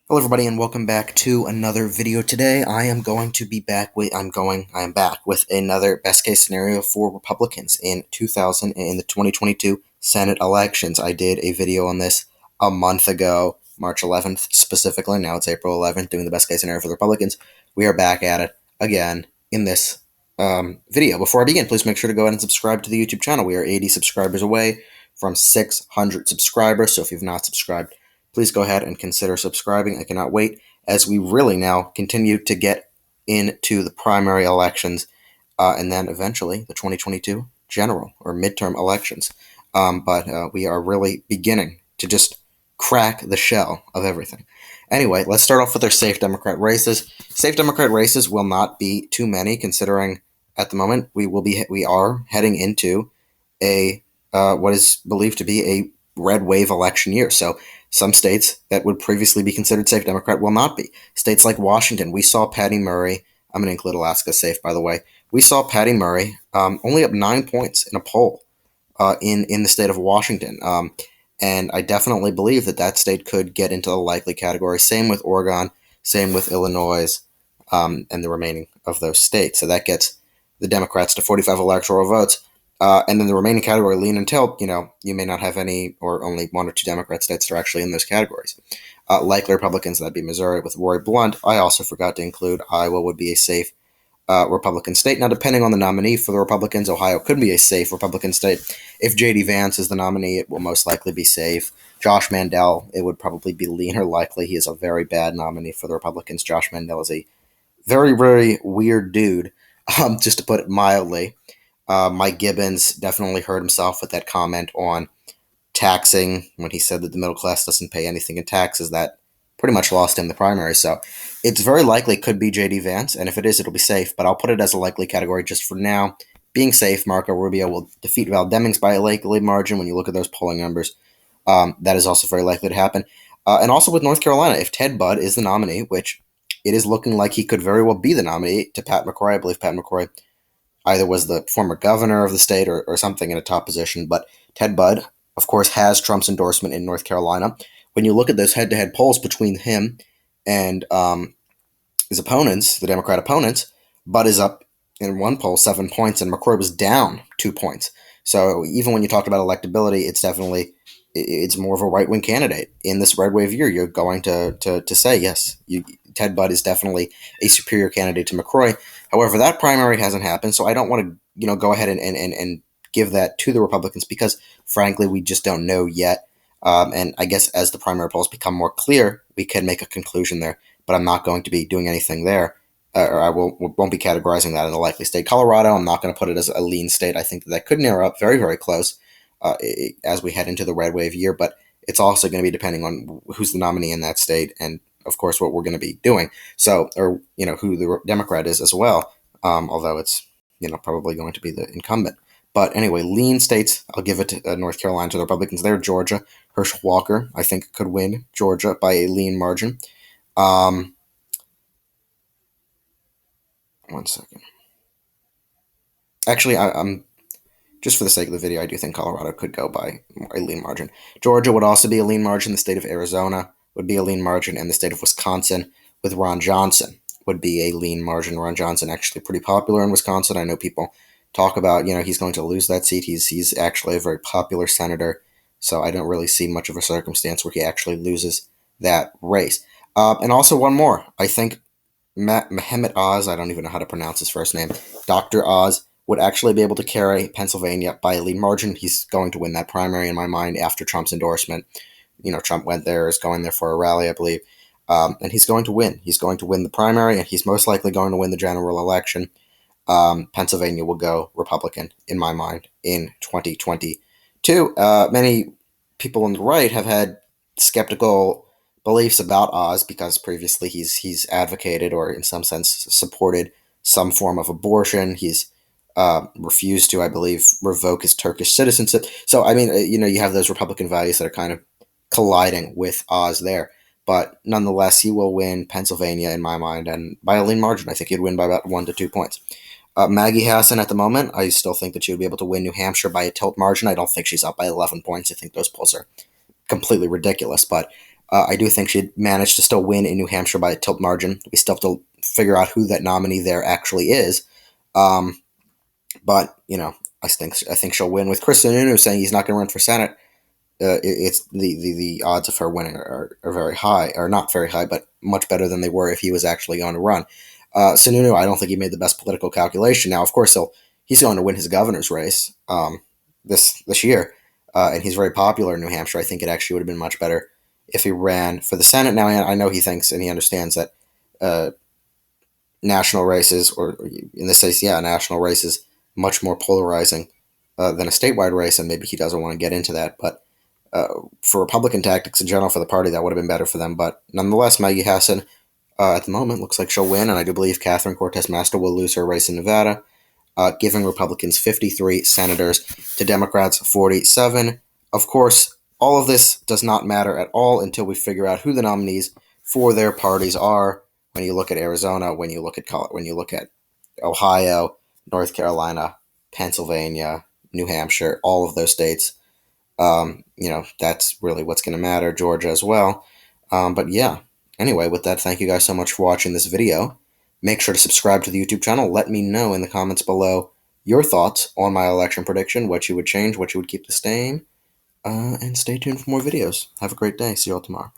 Hello everybody and welcome back to another video. Today I am back with another best case scenario for Republicans in the 2022 Senate elections. I did a video on this a month ago, March 11th specifically. Now it's April 11th, doing the best case scenario for the Republicans. We are back at it again in this video. Before I begin, please make sure to go ahead and subscribe to the YouTube channel. We are 80 subscribers away from 600 subscribers, so if you've not subscribed, please go ahead and consider subscribing. I cannot wait as we really now continue to get into the primary elections and then eventually the 2022 general or midterm elections. But we are really beginning to just crack the shell of everything. Anyway, let's start off with our safe Democrat races. Safe Democrat races will not be too many, considering at the moment we are heading into a what is believed to be a red wave election year. So some states that would previously be considered safe Democrat will not be. States like Washington, we saw Patty Murray. I'm going to include Alaska safe, by the way. We saw Patty Murray only up 9 points in a poll in the state of Washington. And I definitely believe that state could get into the likely category. Same with Oregon, same with Illinois, and the remaining of those states. So that gets the Democrats to 45 electoral votes. And then the remaining category, lean and tilt, you may not have any or only one or two Democrat states that are actually in those categories. Likely Republicans, that'd be Missouri with Roy Blunt. I also forgot to include Iowa would be a safe Republican state. Now, depending on the nominee for the Republicans, Ohio could be a safe Republican state. If J.D. Vance is the nominee, it will most likely be safe. Josh Mandel, it would probably be leaner likely. He is a very bad nominee for the Republicans. Josh Mandel is a very, very weird dude, just to put it mildly. Mike Gibbons definitely hurt himself with that comment on taxing when he said that the middle class doesn't pay anything in taxes. That pretty much lost him the primary. So it's very likely it could be J.D. Vance, and if it is, it'll be safe. But I'll put it as a likely category just for now. Being safe, Marco Rubio will defeat Val Demings by a likely margin when you look at those polling numbers. That is also very likely to happen. And also with North Carolina, if Ted Budd is the nominee, which it is looking like he could very well be the nominee to Pat McCrory. I believe Pat McCrory either was the former governor of the state or something in a top position. But Ted Budd, of course, has Trump's endorsement in North Carolina. When you look at those head-to-head polls between him and his opponents, the Democrat opponents, Budd is up in one poll 7 points, and McCrory was down 2 points. So even when you talk about electability, it's more of a right-wing candidate. In this red wave year, you're going to say, yes, Ted Budd is definitely a superior candidate to McCrory. However, that primary hasn't happened, so I don't want to go ahead and give that to the Republicans because, frankly, we just don't know yet. And I guess as the primary polls become more clear, we can make a conclusion there. But I'm not going to be doing anything there, or I won't be categorizing that in a likely state. Colorado, I'm not going to put it as a lean state. I think that could narrow up very, very close as we head into the red wave year. But it's also going to be depending on who's the nominee in that state and, of course, what we're going to be doing. So, or who the Democrat is as well. Although it's probably going to be the incumbent. But anyway, lean states, I'll give it to North Carolina to the Republicans there. Georgia, Herschel Walker, I think, could win Georgia by a lean margin. 1 second. Actually, I'm just for the sake of the video, I do think Colorado could go by a lean margin. Georgia would also be a lean margin. The state of Arizona would be a lean margin, and the state of Wisconsin with Ron Johnson would be a lean margin. Ron Johnson actually pretty popular in Wisconsin. I know people talk about, he's going to lose that seat. He's actually a very popular senator, so I don't really see much of a circumstance where he actually loses that race. And also one more. I think Mehmet Oz, I don't even know how to pronounce his first name, Dr. Oz, would actually be able to carry Pennsylvania by a lean margin. He's going to win that primary in my mind after Trump's endorsement. Trump went there, is going there for a rally, I believe. And he's going to win. He's going to win the primary, and he's most likely going to win the general election. Pennsylvania will go Republican, in my mind, in 2022. Many people on the right have had skeptical beliefs about Oz because previously he's advocated or in some sense supported some form of abortion. He's refused to, I believe, revoke his Turkish citizenship. So, I mean, you have those Republican values that are kind of colliding with Oz there. But nonetheless, he will win Pennsylvania in my mind, and by a lean margin. I think he'd win by about 1 to 2 points. Maggie Hassan at the moment, I still think that she would be able to win New Hampshire by a tilt margin. I don't think she's up by 11 points. I think those polls are completely ridiculous. But I do think she'd manage to still win in New Hampshire by a tilt margin. We still have to figure out who that nominee there actually is. But I think she'll win. With Chris Sununu saying he's not going to run for Senate, it's the odds of her winning are very high, or not very high, but much better than they were if he was actually going to run. Sununu, I don't think he made the best political calculation. Now, of course, he's going to win his governor's race this year, and he's very popular in New Hampshire. I think it actually would have been much better if he ran for the Senate. Now, I know he thinks and he understands that national races, or in this case, national races, much more polarizing than a statewide race, and maybe he doesn't want to get into that. But for Republican tactics in general for the party, that would have been better for them. But nonetheless, Maggie Hassan, at the moment, looks like she'll win, and I do believe Catherine Cortez Masto will lose her race in Nevada, giving Republicans 53 senators to Democrats 47. Of course, all of this does not matter at all until we figure out who the nominees for their parties are. When you look at Arizona, when you look at Ohio, North Carolina, Pennsylvania, New Hampshire, all of those states, that's really what's going to matter. Georgia as well. But yeah, anyway, with that, thank you guys so much for watching this video. Make sure to subscribe to the YouTube channel. Let me know in the comments below your thoughts on my election prediction, what you would change, what you would keep the same, and stay tuned for more videos. Have a great day. See you all tomorrow.